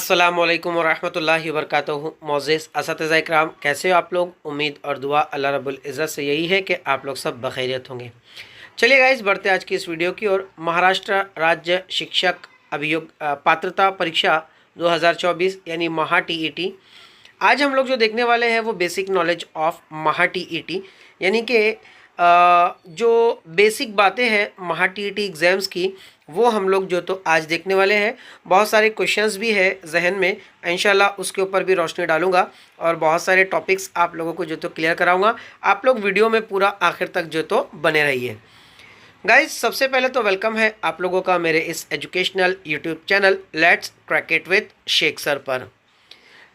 अस्सलामुअलैकुम वरहमतुल्लाहि वबरकातुहू। मोअज़्ज़िज़ असातिज़ा इकराम, कैसे हो आप लोग। उम्मीद और दुआ अल्लाह रब्बुल इज़्ज़त से यही है कि आप लोग सब बखैरियत होंगे। चलिए गाइस, बढ़ते आज की इस वीडियो की ओर। महाराष्ट्र राज्य शिक्षक अभियोग पात्रता परीक्षा 2024 यानी महा टीईटी। आज हम लोग जो देखने वाले हैं वो बेसिक नॉलेज ऑफ महा टीईटी, यानी कि जो बेसिक बातें हैं महा टीईटी एग्ज़ाम्स की, वो हम लोग जो तो आज देखने वाले हैं। बहुत सारे क्वेश्चंस भी है जहन में, इंशाल्लाह उसके ऊपर भी रोशनी डालूंगा और बहुत सारे टॉपिक्स आप लोगों को जो तो क्लियर कराऊंगा। आप लोग वीडियो में पूरा आखिर तक जो तो बने रहिए। गाइज, सबसे पहले तो वेलकम है आप लोगों का मेरे इस educational YouTube channel let's crack it with Sheikh sir पर।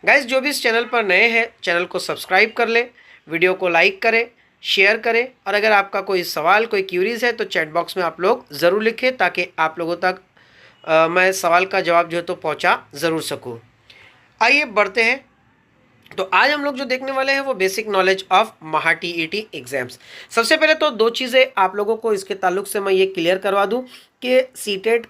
गाइज, जो भी इस चैनल पर नए हैं चैनल को सब्सक्राइब कर ले, वीडियो को लाइक करें, शेयर करें, और अगर आपका कोई सवाल कोई क्यूरीज है तो चैट बॉक्स में आप लोग ज़रूर लिखें ताकि आप लोगों तक मैं सवाल का जवाब जो है तो पहुंचा ज़रूर सकूं। आइए बढ़ते हैं। तो आज हम लोग जो देखने वाले हैं वो बेसिक नॉलेज ऑफ महा टीईटी एग्जाम्स। सबसे पहले तो दो चीज़ें आप लोगों को इसके ताल्लुक से मैं ये क्लियर करवा दूं कि सीटेट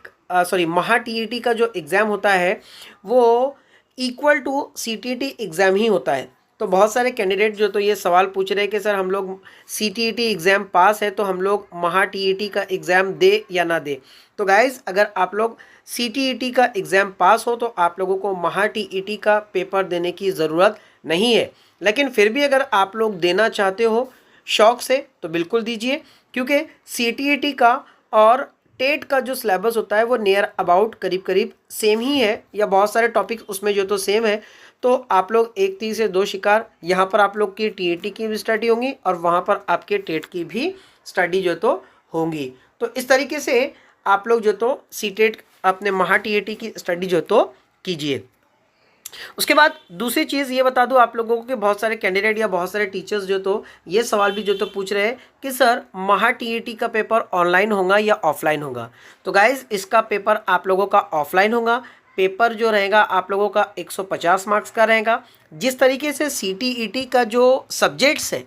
महा टीईटी का जो एग्ज़ाम होता है वो इक्वल टू सीटीईटी एग्ज़ाम ही होता है। तो बहुत सारे कैंडिडेट जो तो ये सवाल पूछ रहे हैं कि सर हम लोग सीटीईटी एग्ज़ाम पास है तो हम लोग महा टीईटी का एग्ज़ाम दे या ना दे। तो गाइज़, अगर आप लोग सीटीईटी का एग्ज़ाम पास हो तो आप लोगों को महा टीईटी का पेपर देने की ज़रूरत नहीं है। लेकिन फिर भी अगर आप लोग देना चाहते हो शौक़ से तो बिल्कुल दीजिए, क्योंकि सीटीईटी का और टेट का जो सिलेबस होता है वो नियर अबाउट करीब करीब सेम ही है, या बहुत सारे टॉपिक्स उसमें जो तो सेम है। तो आप लोग एक तीर से दो शिकार, यहाँ पर आप लोग की टीईटी की भी स्टडी होंगी और वहाँ पर आपके टेट की भी स्टडी जो तो होंगी। तो इस तरीके से आप लोग जो तो सीटेट अपने महा टीईटी की स्टडी जो तो कीजिए। उसके बाद दूसरी चीज़ ये बता दूं आप लोगों को कि बहुत सारे कैंडिडेट या बहुत सारे टीचर्स जो तो ये सवाल भी जो तो पूछ रहे हैं कि सर महा टीईटी का पेपर ऑनलाइन होगा या ऑफलाइन होगा। तो गाइज़, इसका पेपर आप लोगों का ऑफलाइन होगा। पेपर जो रहेगा आप लोगों का 150 मार्क्स का रहेगा। जिस तरीके से सीटीईटी का जो सब्जेक्ट्स है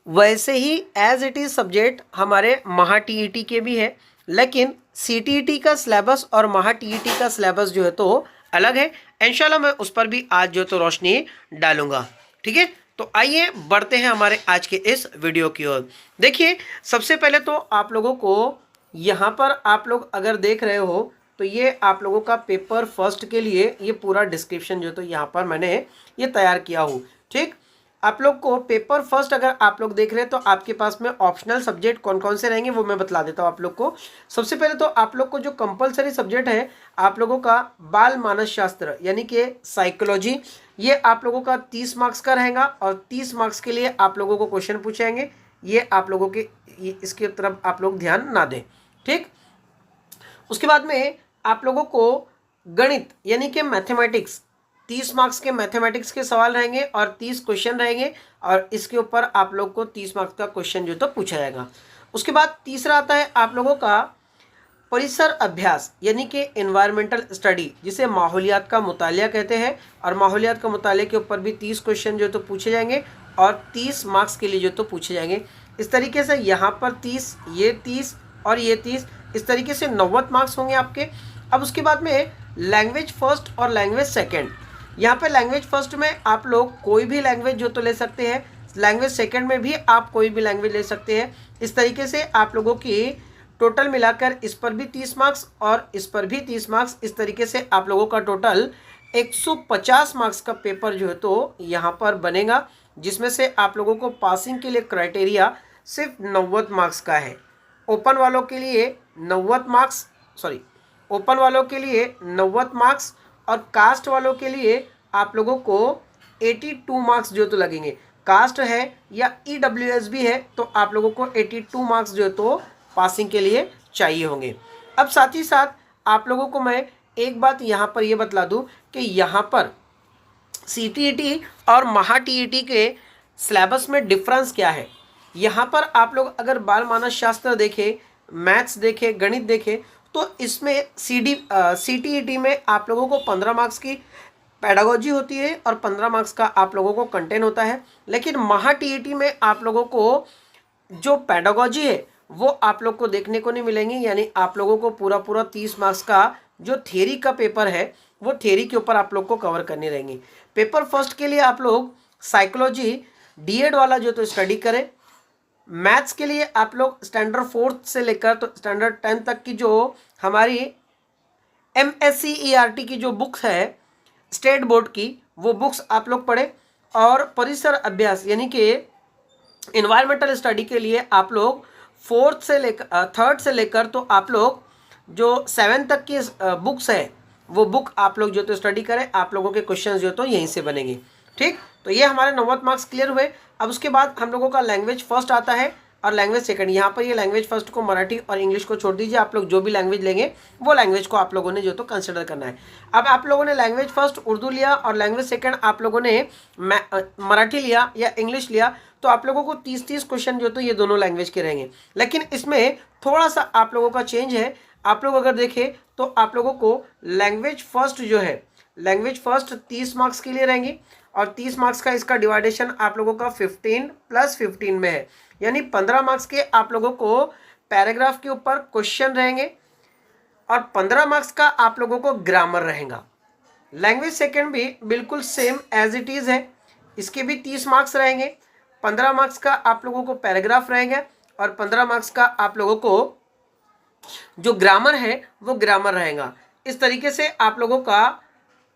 वैसे ही एज इट इज़ सब्जेक्ट हमारे महा टीईटी के भी है, लेकिन सीटीईटी का सिलेबस और महा टीईटी का सिलेबस जो है तो अलग है। इंशाल्लाह मैं उस पर भी आज जो तो रोशनी डालूंगा। ठीक है, तो आइए बढ़ते हैं हमारे आज के इस वीडियो की ओर। देखिए, सबसे पहले तो आप लोगों को यहाँ पर आप लोग अगर देख रहे हो तो ये आप लोगों का पेपर फर्स्ट के लिए ये पूरा डिस्क्रिप्शन जो तो यहाँ पर मैंने ये तैयार किया हूँ। ठीक, आप लोग को पेपर फर्स्ट अगर आप लोग देख रहे हैं तो आपके पास में ऑप्शनल सब्जेक्ट कौन कौन से रहेंगे वो मैं बतला देता हूँ आप लोग को। सबसे पहले तो आप लोग को जो कंपलसरी सब्जेक्ट है आप लोगों का बाल मानस शास्त्र यानी कि साइकोलॉजी, ये आप लोगों का 30 मार्क्स का रहेगा और 30 मार्क्स के लिए आप लोगों को क्वेश्चन पूछेंगे। ये आप लोगों के इसके तरफ आप लोग ध्यान ना दें। ठीक, उसके बाद में आप लोगों को गणित यानी कि मैथमेटिक्स, 30 मार्क्स के मैथमेटिक्स के सवाल रहेंगे और 30 क्वेश्चन रहेंगे और इसके ऊपर आप लोग को 30 मार्क्स का क्वेश्चन जो तो पूछा जाएगा। उसके बाद तीसरा आता है आप लोगों का परिसर अभ्यास यानी कि एनवायरमेंटल स्टडी, जिसे माहौलियात का मुतालिया कहते हैं, और माहौलियात का मुतालिया के ऊपर भी 30 क्वेश्चन जो तो पूछे जाएंगे और 30 मार्क्स के लिए जो तो पूछे जाएंगे। इस तरीके से यहाँ पर 30, ये 30 और ये 30, इस तरीके से 90 मार्क्स होंगे आपके। अब उसके बाद में लैंग्वेज फर्स्ट और लैंग्वेज सेकेंड। यहाँ पे लैंग्वेज फर्स्ट में आप लोग कोई भी लैंग्वेज जो तो ले सकते हैं, लैंग्वेज सेकंड में भी आप कोई भी लैंग्वेज ले सकते हैं। इस तरीके से आप लोगों की टोटल मिलाकर इस पर भी 30 मार्क्स और इस पर भी 30 मार्क्स, इस तरीके से आप लोगों का टोटल 150 मार्क्स का पेपर जो है तो यहाँ पर बनेगा, जिसमें से आप लोगों को पासिंग के लिए क्राइटेरिया सिर्फ 90 मार्क्स का है। ओपन वालों के लिए 90 मार्क्स, ओपन वालों के लिए 90 मार्क्स और कास्ट वालों के लिए आप लोगों को 82 मार्क्स जो तो लगेंगे। कास्ट है या EWS भी है तो आप लोगों को 82 मार्क्स जो तो पासिंग के लिए चाहिए होंगे। अब साथ ही साथ आप लोगों को मैं एक बात यहाँ पर ये बतला दूँ कि यहाँ पर सीटीईटी और महा टीईटी के सिलेबस में डिफरेंस क्या है। यहाँ पर आप लोग अगर बाल मानस शास्त्र देखें, मैथ्स देखें, गणित देखें, तो इसमें सीटीईटी में आप लोगों को 15 मार्क्स की पेडागोजी होती है और 15 मार्क्स का आप लोगों को कंटेंट होता है। लेकिन महा टीईटी में आप लोगों को जो पेडागोजी है वो आप लोग को देखने को नहीं मिलेंगी, यानी आप लोगों को पूरा 30 मार्क्स का जो थियरी का पेपर है वो थियरी के ऊपर आप लोग को कवर करनी रहेंगी। पेपर फर्स्ट के लिए आप लोग साइकोलॉजी डीएड वाला जो तो स्टडी करें। मैथ्स के लिए आप लोग स्टैंडर्ड 4th से लेकर तो स्टैंडर्ड 10th तक की जो हमारी MSc की जो बुक्स है स्टेट बोर्ड की, वो बुक्स आप लोग पढ़ें। और परिसर अभ्यास यानी कि इन्वायरमेंटल स्टडी के लिए आप लोग 4th से लेकर 3rd से लेकर तो आप लोग जो 7th तक की बुक्स है वो बुक आप लोग जो तो स्टडी करें। आप लोगों के क्वेश्चंस जो तो यहीं से बनेंगे। ठीक, तो ये हमारे 90 मार्क्स क्लियर हुए। अब उसके बाद हम लोगों का लैंग्वेज फर्स्ट आता है और लैंग्वेज सेकंड। यहाँ पर ये लैंग्वेज फर्स्ट को मराठी और इंग्लिश को छोड़ दीजिए, आप लोग जो भी लैंग्वेज लेंगे वो लैंग्वेज को आप लोगों ने जो तो कंसिडर करना है। अब आप लोगों ने लैंग्वेज फर्स्ट उर्दू लिया और लैंग्वेज सेकंड आप लोगों ने मराठी लिया या इंग्लिश लिया, तो आप लोगों को 30-30 क्वेश्चन जो तो ये दोनों लैंग्वेज के रहेंगे। लेकिन इसमें थोड़ा सा आप लोगों का चेंज है। आप लोग अगर देखें तो आप लोगों को लैंग्वेज फर्स्ट जो है, लैंग्वेज फर्स्ट 30 मार्क्स के लिए रहेंगी और 30 मार्क्स का इसका डिवाइडेशन आप लोगों का 15 + 15 में है, यानी 15 मार्क्स के आप लोगों को पैराग्राफ के ऊपर क्वेश्चन रहेंगे और 15 मार्क्स का आप लोगों को ग्रामर रहेगा। लैंग्वेज सेकंड भी बिल्कुल सेम एज इट इज़ है, इसके भी 30 मार्क्स रहेंगे। 15 मार्क्स का आप लोगों को पैराग्राफ रहेंगे और 15 मार्क्स का आप लोगों को जो ग्रामर है वो ग्रामर रहेगा। इस तरीके से आप लोगों का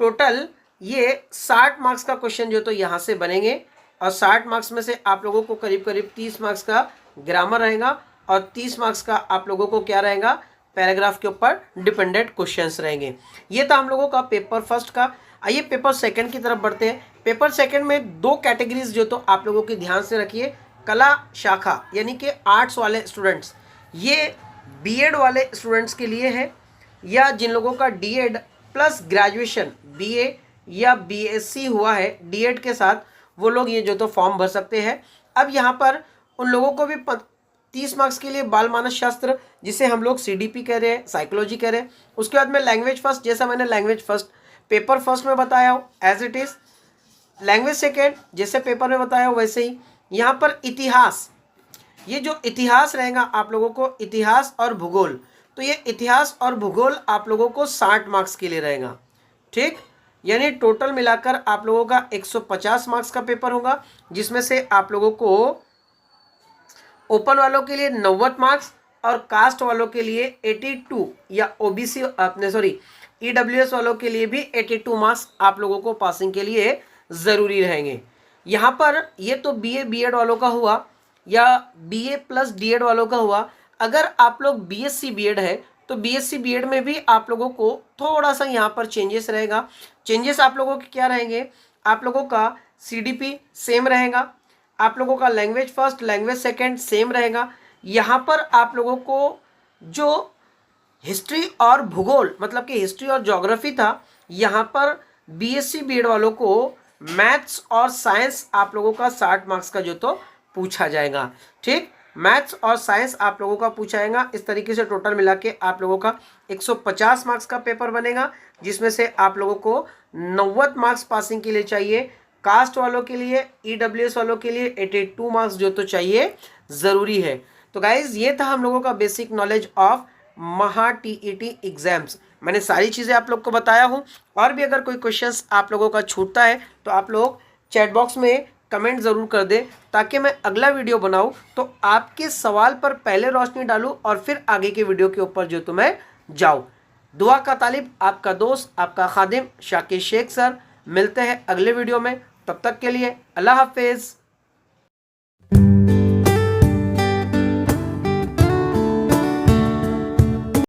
टोटल ये 60 मार्क्स का क्वेश्चन जो तो यहाँ से बनेंगे और 60 मार्क्स में से आप लोगों को करीब करीब 30 मार्क्स का ग्रामर रहेगा और 30 मार्क्स का आप लोगों को क्या रहेगा, पैराग्राफ के ऊपर डिपेंडेंट क्वेश्चंस रहेंगे। ये था हम लोगों का पेपर फर्स्ट का। आइए पेपर सेकंड की तरफ बढ़ते हैं। पेपर सेकंड में 2 कैटेगरीज जो तो आप लोगों की ध्यान से रखिए। कला शाखा यानी कि आर्ट्स वाले स्टूडेंट्स, ये बीएड वाले स्टूडेंट्स के लिए है, या जिन लोगों का डीएड प्लस ग्रेजुएशन बीए या बीएससी हुआ है डीएड के साथ, वो लोग ये जो तो फॉर्म भर सकते हैं। अब यहाँ पर उन लोगों को भी 30 मार्क्स के लिए बाल मानस शास्त्र, जिसे हम लोग सीडीपी कह रहे हैं, साइकोलॉजी कह रहे हैं। उसके बाद में लैंग्वेज फर्स्ट, जैसा मैंने लैंग्वेज फर्स्ट पेपर फर्स्ट में बताया हो as it is. Language second जैसे पेपर में बताया हो वैसे ही। यहाँ पर इतिहास, ये जो इतिहास रहेगा आप लोगों को, इतिहास और भूगोल, तो ये इतिहास और भूगोल आप लोगों को 60 मार्क्स के लिए रहेगा। ठीक, यानी टोटल मिलाकर आप लोगों का 150 मार्क्स का पेपर होगा, जिसमें से आप लोगों को ओपन वालों के लिए 90 मार्क्स और कास्ट वालों के लिए 82, या ओबीसी अपने सॉरी ईडब्ल्यूएस वालों के लिए भी 82 मार्क्स आप लोगों को पासिंग के लिए ज़रूरी रहेंगे। यहाँ पर ये तो बीए बीएड वालों का हुआ या बीए प्लस डीएड वालों का हुआ। अगर आप लोग बीएससी बीएड है तो बीएससी बीएड में भी आप लोगों को थोड़ा सा यहाँ पर चेंजेस रहेगा। चेंजेस आप लोगों के क्या रहेंगे, आप लोगों का सीडीपी सेम रहेगा, आप लोगों का language first language second same रहेगा। यहाँ पर आप लोगों को जो हिस्ट्री और भूगोल मतलब कि हिस्ट्री और ज्योग्राफी था, यहाँ पर बीएससी बीएड वालों को मैथ्स और साइंस आप लोगों का 60 मार्क्स का जो तो पूछा जाएगा। ठीक, मैथ्स और साइंस आप लोगों का पूछा जाएगा। इस तरीके से टोटल मिला के आप लोगों का 150 मार्क्स का पेपर बनेगा, जिसमें से आप लोगों को 90 मार्क्स पासिंग के लिए चाहिए। कास्ट वालों के लिए, ईडब्ल्यूएस वालों के लिए 82 मार्क्स जो तो चाहिए ज़रूरी है। तो गाइज ये था हम लोगों का बेसिक नॉलेज ऑफ महा टीईटी एग्जाम्स। मैंने सारी चीज़ें आप लोग को बताया हूँ। और भी अगर कोई क्वेश्चंस आप लोगों का छूटता है तो आप लोग चैट बॉक्स में कमेंट ज़रूर कर दें, ताकि मैं अगला वीडियो बनाऊं तो आपके सवाल पर पहले रोशनी डालूं और फिर आगे के वीडियो के ऊपर जो तो मैं जाऊं। दुआ का तालिब, आपका दोस्त, आपका खादिम शाकिर शेख सर। मिलते हैं अगले वीडियो में, तब तक के लिए अल्लाह हाफिज़।